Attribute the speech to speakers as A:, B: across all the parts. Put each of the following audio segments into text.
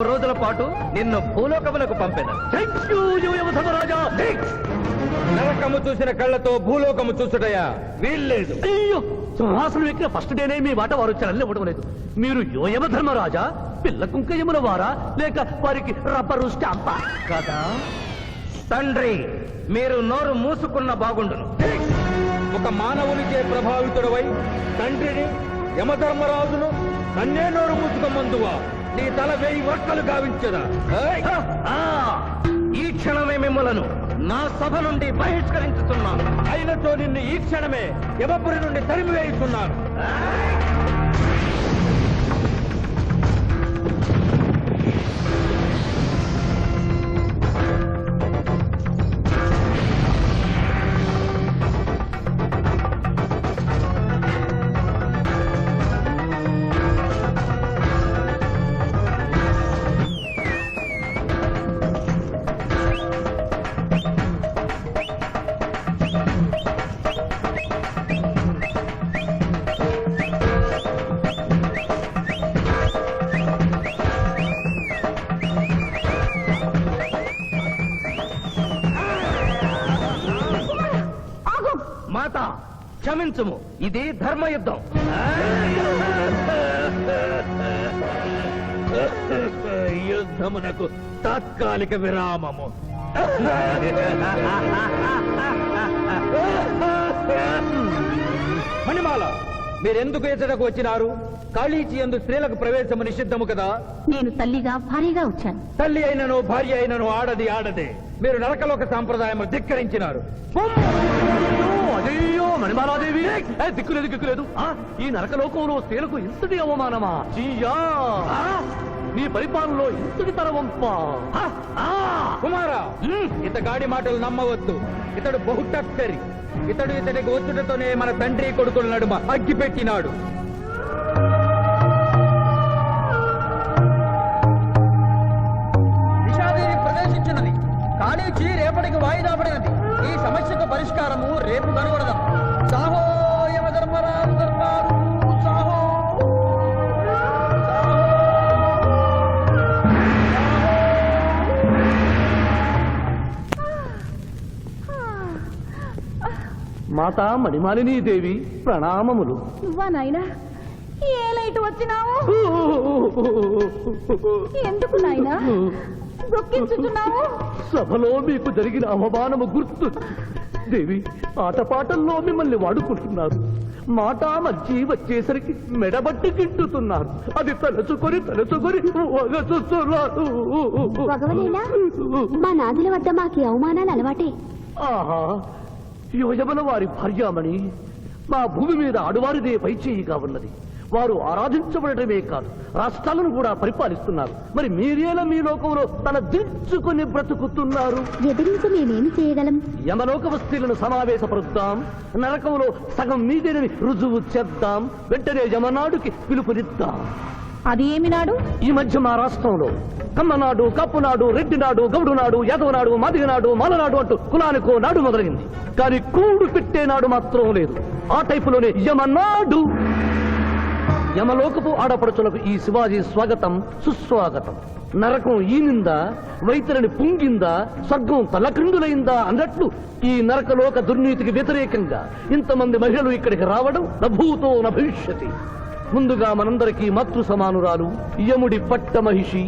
A: రోజుల పాటు నిన్ను భూలోకములకు పంపెను. నరకము చూసిన కళ్ళతో భూలోకము చూసుటయా వీల్లేదు.
B: అయ్యో, సింహాసనం ఎక్కిన ఫస్ట్ డేనే మీ మాట వారు చల్లని ఇవ్వడం లేదు. మీరు యోయమ ధర్మరాజా, పిల్ల కుంకయముల వారా, లేక వారికి రబ్బరు స్టాంపా కదా?
A: తండ్రి, మీరు నోరు మూసుకున్న బాగుండును. ఒక మానవునికే ప్రభావితుడవై తండ్రిని, యమధర్మరాజును నన్నే నోరు మూసుకోమందువా? నీ తల 1000 వక్కలు గావించదా? ఈ క్షణమే మిమ్మలను నా సభ నుండి బహిష్కరించుతున్నాను. అయినతో నిన్ను ఈ క్షణమే యమపురి నుండి తరిమివేయుతున్నాను. మాత, క్షమించుము, ఇది ధర్మయుద్ధం. యుద్ధమునకు తాత్కాలిక విరామము. మణిమాల, మీరెందుకు ఎచ్చటకు వచ్చినారు? కాళీచి యందు స్త్రీలకు ప్రవేశము నిషిద్ధము కదా?
C: నేను తల్లిగా భారీగా వచ్చాను.
A: తల్లి అయినను భార్య అయినను ఆడది ఆడదే. మీరు నరకలోక సాంప్రదాయము ధిక్కరించినారు.
B: అయ్యో మణిమాలాదేవి, దిక్కులేదు దిక్కులేదు. ఈ నరకలోకంలో స్త్రీలకు ఇంతటి అవమానమా? చీయా, నీ పరిపాలనలో ఇంతటి తరవంపా?
A: కుమారా, ఇతగాడి మాటలు నమ్మవద్దు. ఇతడు బహుటక్కరి. ఇతడికి వచ్చుటతోనే మన తండ్రి కొడుకుల నడుమ అగ్గి పెట్టినాడు.
D: విషాదేవి ప్రవేశించినది. కాళీచి రేపటికి వాయిదా పడినది. ఈ సమస్యకు పరిష్కారము రేపు కనుగొడదాం. సాహో యమధర్మరాజు దర్బారు, సాహో.
B: మాతా మణిమాలినీ దేవి, ప్రణామములు.
C: నువ్వా నాయనా? ఏ లైట్ వచ్చినావు? ఎందుకు నాయనా దుఃఖించుతున్నావు?
B: సభలో మీకు జరిగిన అవమానము గుర్తు. దేవి, ఆటపాటల్లో మిమ్మల్ని వాడుకుంటున్నారు. మాట మధ్య వచ్చేసరికి మెడబట్టి గిట్టుతున్నారు. అది తలుచుకొని వగచుస్తున్నారు.
C: భగవనేనా, మా నాదుల వద్ద మాకి అవమానాలు అలవాటే.
B: ఆహా, యోజమల వారి భార్యామణి మా భూమి మీద ఆడువారిదే పైచేయిగా ఉన్నది. వారు ఆరాధించబడటమే కాదు, రాష్ట్రాలను కూడా పరిపాలిస్తున్నారు. మరి మీరేలా మీ లోకంలో తల దించుకుని బ్రతుకుతున్నారు?
C: ఎదిరించి మేమేమి చేయగలం?
B: యమలోక వస్తువులను సమావేశపరుద్దాం. నరకంలో సగం మీదేనని రుజువు చేద్దాం. వెంటనే యమనాడుకి పిలుపునిద్దాం.
C: అది ఏమి నాడు?
B: ఈ మధ్య మా రాష్ట్రంలో కమ్మనాడు, కప్పునాడు, రెడ్డినాడు, గౌడునాడు, యాదవనాడు, మాదిగనాడు, మాలనాడు అంటూ కులానికో నాడు మొదలైంది. కానీ కూడు పెట్టే నాడు మాత్రం లేదు. ఆ టైపులోనే యమనాడు. యమలోకపు ఆడపడుచులకు ఈ శివాజీ స్వాగతం సుస్వాగతం. నరకం ఈనిందా, వైతరిని పుంగిందా, స్వర్గం తలక్రిందులైందా అన్నట్లు ఈ నరకలోక దుర్నీతికి వ్యతిరేకంగా ఇంతమంది మహిళలు ఇక్కడికి రావడం నభూతో నభవిష్యతి. ముందుగా మనందరికీ మాతృ సమానురాలు, యముడి పట్ట మహిషి,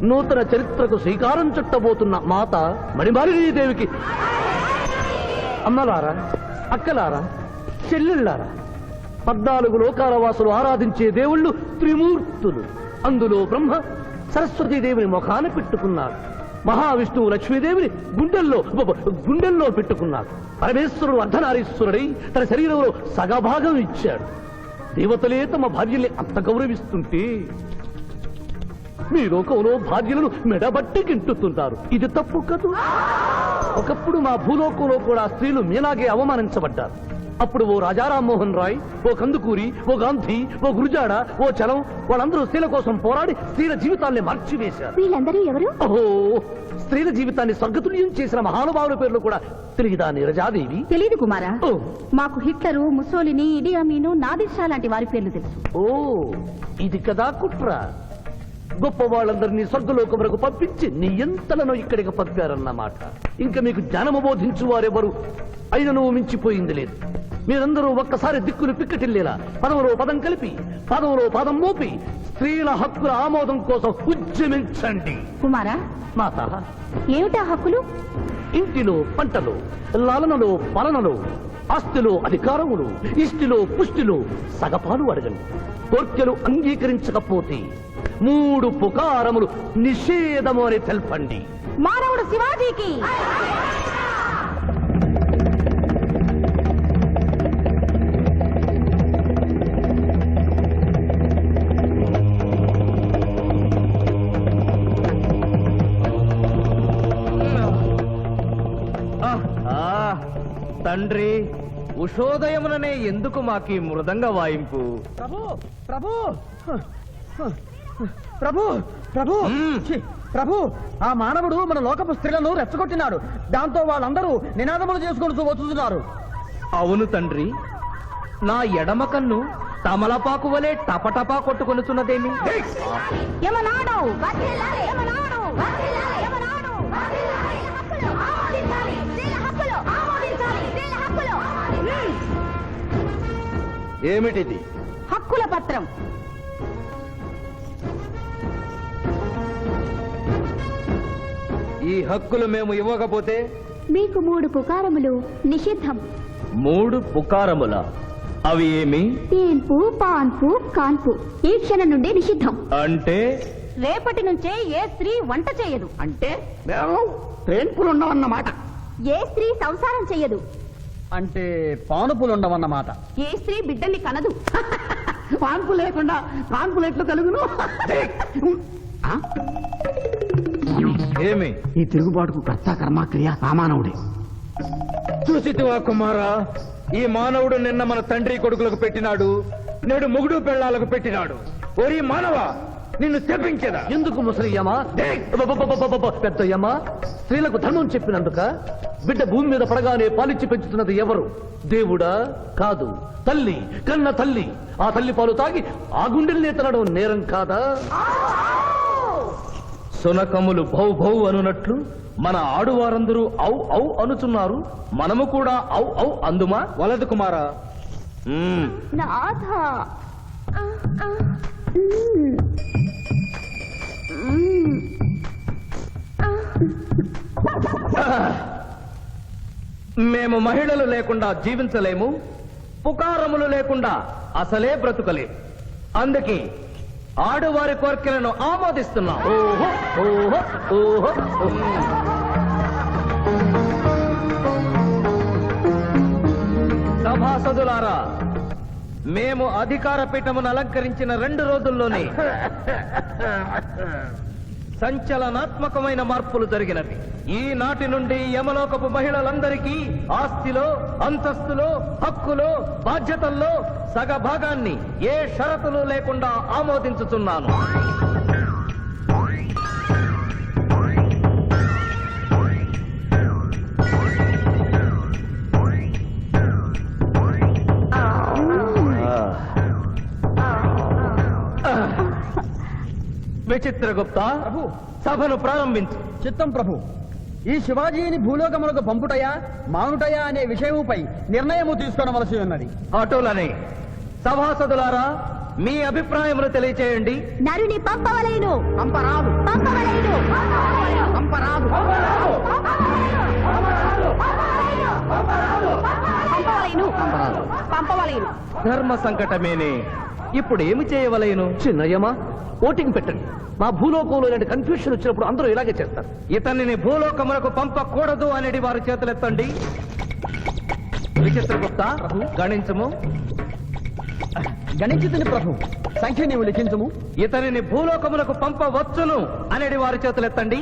B: నూతన చరిత్రకు శ్రీకారం చుట్టబోతున్న మాత మణిమాలినీ దేవికి అమ్మలారా, అక్కలారా, చెల్లెళ్ళారా, 14 లోకాల వాసులు ఆరాధించే దేవుళ్ళు త్రిమూర్తులు. అందులో బ్రహ్మ సరస్వతీదేవిని ముఖాన పెట్టుకున్నాడు. మహావిష్ణువు లక్ష్మీదేవిని గుండెల్లో పెట్టుకున్నాడు. పరమేశ్వరుడు అర్ధనారీశ్వరుడై తన శరీరంలో సగభాగం ఇచ్చాడు. దేవతలే తమ భార్యల్ని అంత గౌరవిస్తుంటే మీ లోకంలో భార్యలను మెడబట్టి గింటుతుంటారు. ఇది తప్పు కదూ. ఒకప్పుడు మా భూలోకంలో కూడా స్త్రీలు మీలాగే అవమానించబడ్డారు. అప్పుడు ఓ రాజా రామ్మోహన్ రాయ్, ఓ కందుకూరి, ఓ గాంధీ, ఓ గురుజాడ, ఓ చలం, వాళ్ళందరూ స్త్రీల కోసం పోరాడి స్త్రీల జీవితాల్ని మార్చివేశారు.
C: వీళ్ళందరూ ఎవరు?
B: ఓహో, స్త్రీల జీవితాన్ని స్వర్గతుల్యం చేసిన మహానుభావుల పేర్లు కూడా తెలియదా నీరజాదేవి?
C: తెలీదు కుమారా. మాకు హిట్లరు, ముసోలిని, ఇడి అమీను, నాదిర్ షా లాంటి వారి పేర్లు తెలుసు.
B: ఓ, ఇది కదా కుట్ర. గొప్ప వాళ్ళందరినీ స్వర్గలోకములకు పంపించి నీ ఎంతలను ఇక్కడికి పంపారన్నమాట. ఇంకా మీకు జ్ఞానము బోధించు వారెవరు అయినను మించిపోయింది లేదు. మీరందరూ ఒక్కసారి దిక్కులు పిక్కటిల్లేలా పదవులో పదం కలిపి పదవులో పదం మోపి స్త్రీల హక్కుల ఆమోదం కోసం ఉద్యమించండి.
C: కుమారా,
B: మాత,
C: ఏమిటా హక్కులు?
B: ఇంటిలో పంటలు, లాలనలో పాలనలో, ఆస్తిలో అధికారములు, ఇష్టిలో పుష్టిలో సగపాలు అడగండి. కోర్కెలు అంగీకరించకపోతే 3 పుకారములు నిషేధము అని తెల్పండి.
C: మానవుడు శివాజీకి!
A: తండ్రి, ఉషోదయముననే ఎందుకు మాకి మృదంగ వాయింపు?
D: ప్రభు ప్రభు ప్రభు ప్రభు ఛీ, ప్రభు, ఆ మానవుడు మన లోకపు స్త్రీలను రెచ్చగొట్టినాడు. దాంతో వాళ్ళందరూ నినాదములు చేసుకుంటూ వస్తున్నారు.
A: అవును తండ్రి, నా ఎడమ కన్ను తమలపాకు వలె టపటపా కొట్టుకొనుచున్నదేమి?
C: యమనాడు! వర్ధిల్లాలి! యమనాడు! వర్ధిల్లాలి! యమనాడు! వర్ధిల్లాలి! హక్కులు ఆమోదించాలి! స్త్రీల హక్కులు ఆమోదించాలి! స్త్రీల హక్కులు!
A: ఏమిటిది?
C: హక్కుల పత్రం.
A: ఈ హక్కులు మేము ఇవ్వకపోతే
C: మీకు 3 పుకారములు నిషిద్ధం.
A: 3 పుకారముల? అవి ఏమి?
C: తేన్పు, పాన్పు, కాన్పు ఈ క్షణం నుండి నిషిద్ధం.
A: అంటే
C: రేపటి నుంచే ఏ స్త్రీ వంట చేయదు.
B: అంటే మేము ట్రైన్పులు ఉన్నామన్నమాట.
C: ఏ స్త్రీ సంసారం చెయ్యదు.
D: అంటే పానుపులు ఉండవన్నమాట.
C: ఏ స్త్రీ బిడ్డల్ని కనదు.
B: పాన్పు లేకుండా పాన్పులు ఎట్లు కలుగును?
A: ఏమి?
B: ఈ తిరుగుబాటుకు కర్త కర్మక్రియ సామానవుడే.
A: చూసితివా కుమారా, ఈ మానవుడు నిన్న మన తండ్రి కొడుకులకు పెట్టినాడు, నేడు మొగుడు పెళ్ళాలకు పెట్టినాడు. ఓరి మానవా, నిన్ను చెప్పించదా?
B: ఎందుకు ముసలియమా, పెద్దయ్యమా? స్త్రీలకు ధర్మం చెప్పినందుక? బిడ్డ భూమి మీద పడగానే పాలిచ్చి పెంచుతున్నది ఎవరు? దేవుడా? కాదు, తల్లి, కన్న తల్లి. ఆ తల్లి పాలు తాగి ఆ గుండెల్ని తనడం నేరం కాదా?
A: సునకములు భౌ భౌ అనునట్లు మన ఆడువారందరూ ఔ ఔ అనుచున్నారు. మనము కూడా ఔ ఔ అందుమా? వలదు కుమారా.
C: నాథ,
A: మేము మహిళలు లేకుండా జీవించలేము, పుకారములు లేకుండా అసలే బ్రతుకలేము. అందుకే ఆడువారి కోరికలను ఆమోదిస్తున్నాం.
B: ఓహో ఓహో ఓహో.
A: సభాసదులారా, మేము అధికార పీఠమును అలంకరించిన 2 రోజుల్లోనే సంచలనాత్మకమైన మార్పులు జరిగినవి. ఈనాటి నుండి యమలోకపు మహిళలందరికీ ఆస్తిలో, అంతస్తులో, హక్కులో, బాధ్యతల్లో సగభాగాన్ని ఏ షరతులు లేకుండా ఆమోదించుతున్నాను. విచిత్రగుప్త,
D: ప్రభు,
A: సభను ప్రారంభించు.
D: చిత్తం ప్రభు. ఈ శివాజీని భూలోకములకు పంపుటయా మానుటయా అనే విషయముపై నిర్ణయము తీసుకోవలసి ఉన్నది.
A: అటులనే సభాసదులారా, మీ అభిప్రాయములు తెలియచేయండి.
C: నరుని పంపవలేను.
D: పంపరాదు.
C: పంపవలేను.
D: పంపరాదు.
C: పంపవలేను. పంపవలేను.
A: ధర్మ సంకటమేనే. ఇప్పుడు ఏమి చేయవలేను?
B: చిన్నయ్యమా, ఓటింగ్ పెట్టండి. మా భూలోకంలో ఇలాంటి కన్ఫ్యూషన్ వచ్చినప్పుడు అందరూ ఇలాగే చేస్తారు.
A: ఇతనిని భూలోకములకు పంపకూడదు అనేది వారి చేతులెత్తండి. విచిత్రగుప్త, గణించము.
D: గణించుతుని ప్రభు, సంఖ్య నీవు లిఖించము.
A: ఇతనిని భూలోకములకు పంపవచ్చును అనేది వారి చేతులెత్తండి.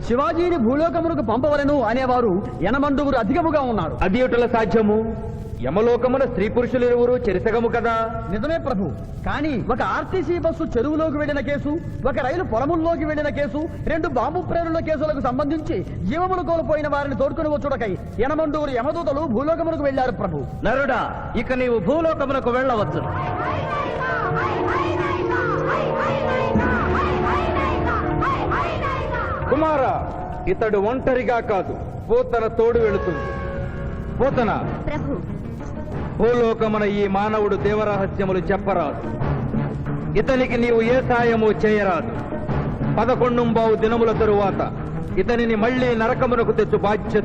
D: శివాజీని భూలోకములకు పంపవలను అనేవారు 80 అధికముగా ఉన్నారు.
A: అది ఎటుల సాధ్యము? యమలోకమున స్త్రీ పురుషులు ఇరువురు చెరిసగము కదా.
D: నిజమే ప్రభు, కానీ ఒక ఆర్టీసీ బస్సు చెరువులోకి వెళ్లిన కేసు, ఒక రైలు పొలముల్లోకి వెళ్లిన కేసు, 2 బాంబు ప్రేరుల కేసులకు సంబంధించి జీవములు కోల్పోయిన వారిని తోడుకుని వచ్చుటకై యనమండూరు యమదూతలు భూలోకమునకు వెళ్లారు ప్రభు.
B: నరుడా, ఇక నీవు భూలోకమునకు వెళ్ళవచ్చు.
A: కుమార, ఇతడు ఒంటరిగా కాదు, పోతన తోడు వెళుతుంది. పోతన,
C: ప్రభు,
A: భూలోకమున ఈ మానవుడు దేవరహస్యములు చెప్పరాదు. ఇతనికి నీవు ఏ సాయము చేయరాదు. 11 దినముల తరువాత ఇతనిని మళ్లీ నరకమునకు తెచ్చు బాధ్యత